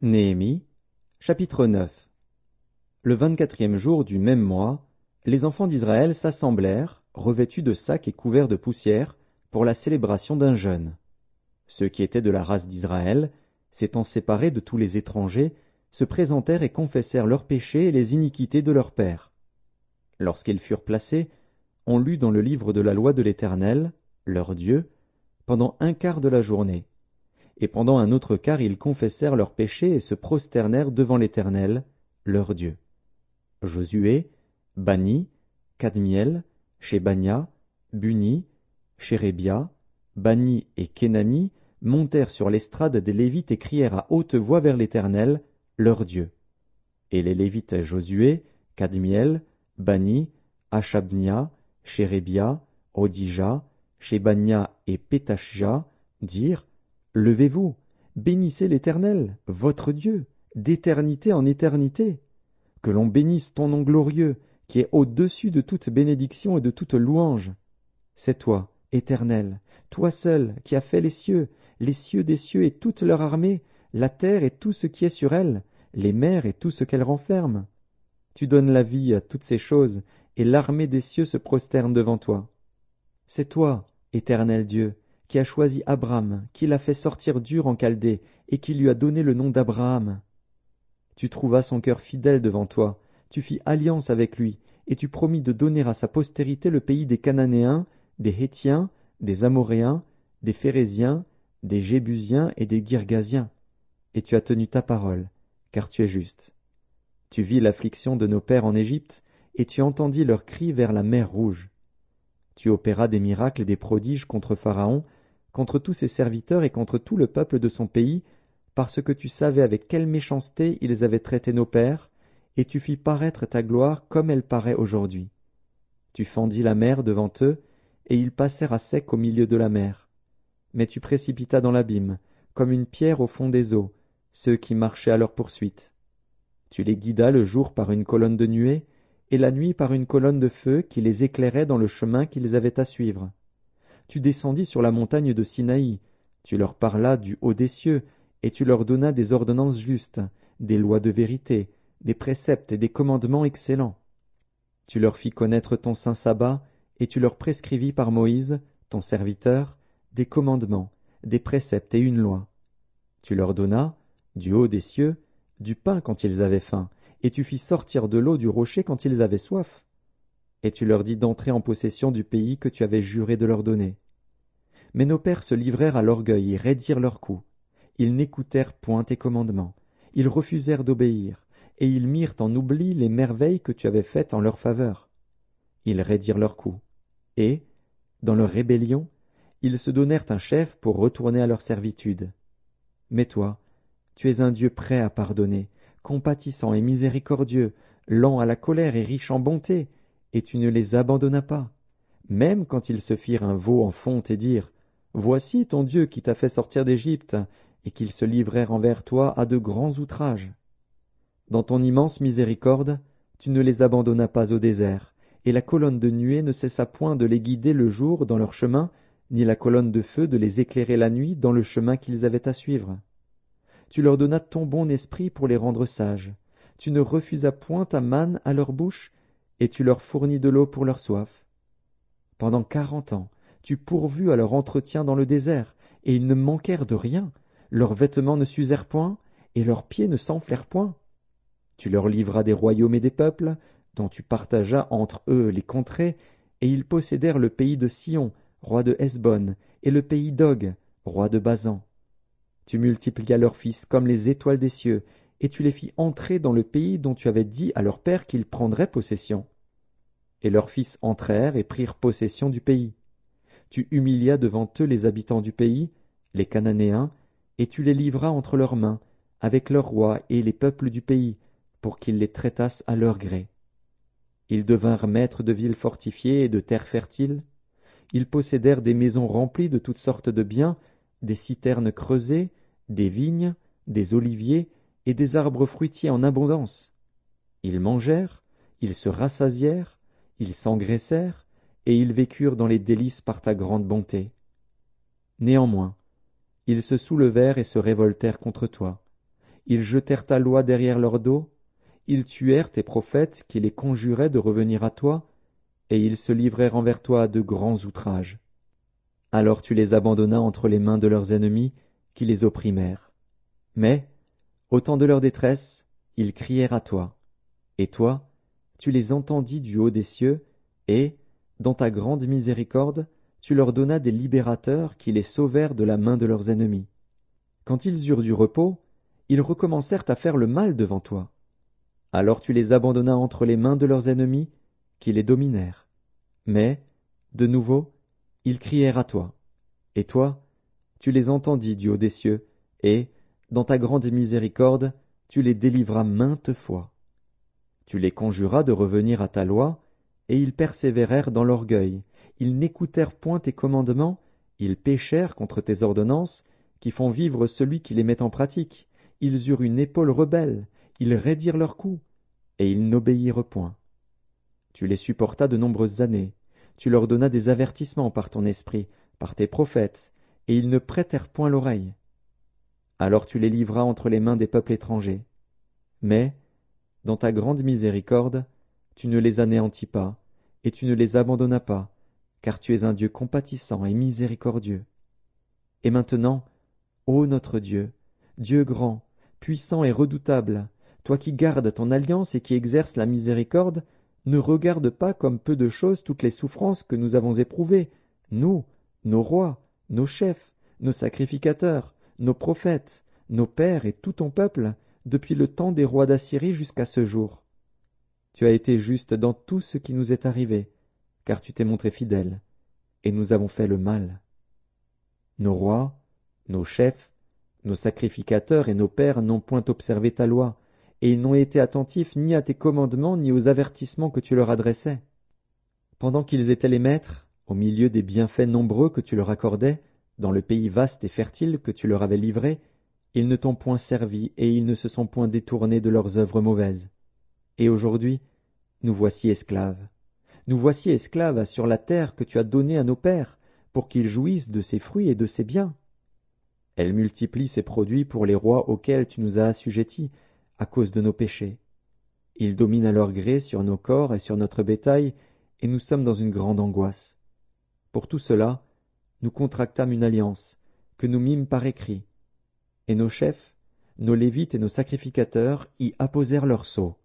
Néhémie, chapitre 9. Le 24e jour du même mois, les enfants d'Israël s'assemblèrent, revêtus de sacs et couverts de poussière, pour la célébration d'un jeûne. Ceux qui étaient de la race d'Israël, s'étant séparés de tous les étrangers, se présentèrent et confessèrent leurs péchés et les iniquités de leurs pères. Lorsqu'ils furent placés, on lut dans le livre de la loi de l'Éternel, leur Dieu, pendant un quart de la journée. Et pendant un autre quart ils confessèrent leurs péchés et se prosternèrent devant l'Éternel, leur Dieu. Josué, Bani, Kadmiel, Shebania, Buni, Shérébia, Bani et Kenani montèrent sur l'estrade des Lévites et crièrent à haute voix vers l'Éternel, leur Dieu. Et les Lévites Josué, Kadmiel, Bani, Achabnia, Shérébia, Odija, Shebania et Pétachia dirent: Levez-vous, bénissez l'Éternel, votre Dieu, d'éternité en éternité. Que l'on bénisse ton nom glorieux, qui est au-dessus de toute bénédiction et de toute louange. C'est toi, Éternel, toi seul, qui as fait les cieux des cieux et toute leur armée, la terre et tout ce qui est sur elle, les mers et tout ce qu'elles renferment. Tu donnes la vie à toutes ces choses, et l'armée des cieux se prosterne devant toi. C'est toi, Éternel Dieu, qui as choisi Abraham, qui l'a fait sortir d'Ur en Chaldée, et qui lui a donné le nom d'Abraham. Tu trouvas son cœur fidèle devant toi, tu fis alliance avec lui, et tu promis de donner à sa postérité le pays des Cananéens, des Hétiens, des Amoréens, des Phéréziens, des Jébusiens et des Girgasiens. Et tu as tenu ta parole, car tu es juste. Tu vis l'affliction de nos pères en Égypte, et tu entendis leurs cris vers la mer Rouge. Tu opéras des miracles et des prodiges contre Pharaon, contre tous ses serviteurs et contre tout le peuple de son pays, parce que tu savais avec quelle méchanceté ils avaient traité nos pères, et tu fis paraître ta gloire comme elle paraît aujourd'hui. Tu fendis la mer devant eux, et ils passèrent à sec au milieu de la mer. Mais tu précipitas dans l'abîme, comme une pierre au fond des eaux, ceux qui marchaient à leur poursuite. Tu les guidas le jour par une colonne de nuée, et la nuit par une colonne de feu qui les éclairait dans le chemin qu'ils avaient à suivre. Tu descendis sur la montagne de Sinaï, tu leur parlas du haut des cieux, et tu leur donnas des ordonnances justes, des lois de vérité, des préceptes et des commandements excellents. Tu leur fis connaître ton saint sabbat, et tu leur prescrivis par Moïse, ton serviteur, des commandements, des préceptes et une loi. Tu leur donnas, du haut des cieux, du pain quand ils avaient faim, et tu fis sortir de l'eau du rocher quand ils avaient soif. Et tu leur dis d'entrer en possession du pays que tu avais juré de leur donner. Mais nos pères se livrèrent à l'orgueil et raidirent leur cou. Ils n'écoutèrent point tes commandements. Ils refusèrent d'obéir, et ils mirent en oubli les merveilles que tu avais faites en leur faveur. Ils raidirent leur cou. Et, dans leur rébellion, ils se donnèrent un chef pour retourner à leur servitude. Mais toi, tu es un Dieu prêt à pardonner, compatissant et miséricordieux, lent à la colère et riche en bonté, et tu ne les abandonnas pas, même quand ils se firent un veau en fonte et dirent: Voici ton Dieu qui t'a fait sortir d'Égypte, et qu'ils se livrèrent envers toi à de grands outrages. Dans ton immense miséricorde, tu ne les abandonnas pas au désert, et la colonne de nuée ne cessa point de les guider le jour dans leur chemin, ni la colonne de feu de les éclairer la nuit dans le chemin qu'ils avaient à suivre. Tu leur donnas ton bon esprit pour les rendre sages. Tu ne refusas point ta manne à leur bouche, et tu leur fournis de l'eau pour leur soif. Pendant 40 ans, tu pourvus à leur entretien dans le désert, et ils ne manquèrent de rien. Leurs vêtements ne s'usèrent point, et leurs pieds ne s'enflèrent point. Tu leur livras des royaumes et des peuples, dont tu partageas entre eux les contrées, et ils possédèrent le pays de Sion, roi de Hesbon, et le pays d'Og, roi de Basan. Tu multiplias leurs fils comme les étoiles des cieux, et tu les fis entrer dans le pays dont tu avais dit à leur père qu'ils prendraient possession. Et leurs fils entrèrent et prirent possession du pays. Tu humilias devant eux les habitants du pays, les Cananéens, et tu les livras entre leurs mains, avec leurs rois et les peuples du pays, pour qu'ils les traitassent à leur gré. Ils devinrent maîtres de villes fortifiées et de terres fertiles. Ils possédèrent des maisons remplies de toutes sortes de biens, des citernes creusées, des vignes, des oliviers et des arbres fruitiers en abondance. Ils mangèrent, ils se rassasièrent, ils s'engraissèrent, et ils vécurent dans les délices par ta grande bonté. Néanmoins, ils se soulevèrent et se révoltèrent contre toi. Ils jetèrent ta loi derrière leur dos, ils tuèrent tes prophètes qui les conjuraient de revenir à toi, et ils se livrèrent envers toi à de grands outrages. Alors tu les abandonnas entre les mains de leurs ennemis, qui les opprimèrent. Mais, au temps de leur détresse, ils crièrent à toi. Et toi, tu les entendis du haut des cieux, et, dans ta grande miséricorde, tu leur donnas des libérateurs qui les sauvèrent de la main de leurs ennemis. Quand ils eurent du repos, ils recommencèrent à faire le mal devant toi. Alors tu les abandonnas entre les mains de leurs ennemis, qui les dominèrent. Mais, de nouveau, ils crièrent à toi. Et toi, tu les entendis du haut des cieux, et, dans ta grande miséricorde, tu les délivras maintes fois. Tu les conjuras de revenir à ta loi, et ils persévérèrent dans l'orgueil. Ils n'écoutèrent point tes commandements, ils péchèrent contre tes ordonnances, qui font vivre celui qui les met en pratique. Ils eurent une épaule rebelle, ils raidirent leur cou, et ils n'obéirent point. Tu les supportas de nombreuses années, tu leur donnas des avertissements par ton esprit, par tes prophètes, et ils ne prêtèrent point l'oreille. Alors tu les livras entre les mains des peuples étrangers. Mais, dans ta grande miséricorde, tu ne les anéantis pas, et tu ne les abandonnas pas, car tu es un Dieu compatissant et miséricordieux. Et maintenant, ô notre Dieu, Dieu grand, puissant et redoutable, toi qui gardes ton alliance et qui exerces la miséricorde, ne regarde pas comme peu de choses toutes les souffrances que nous avons éprouvées, nous, nos rois, nos chefs, nos sacrificateurs, nos prophètes, nos pères et tout ton peuple, depuis le temps des rois d'Assyrie jusqu'à ce jour. Tu as été juste dans tout ce qui nous est arrivé, car tu t'es montré fidèle, et nous avons fait le mal. Nos rois, nos chefs, nos sacrificateurs et nos pères n'ont point observé ta loi, et ils n'ont été attentifs ni à tes commandements ni aux avertissements que tu leur adressais. Pendant qu'ils étaient les maîtres, au milieu des bienfaits nombreux que tu leur accordais, dans le pays vaste et fertile que tu leur avais livré, ils ne t'ont point servi et ils ne se sont point détournés de leurs œuvres mauvaises. Et aujourd'hui, nous voici esclaves. Nous voici esclaves sur la terre que tu as donnée à nos pères, pour qu'ils jouissent de ses fruits et de ses biens. Elle multiplie ses produits pour les rois auxquels tu nous as assujettis, à cause de nos péchés. Ils dominent à leur gré sur nos corps et sur notre bétail, et nous sommes dans une grande angoisse. Pour tout cela, nous contractâmes une alliance, que nous mîmes par écrit, et nos chefs, nos Lévites et nos sacrificateurs y apposèrent leur sceau.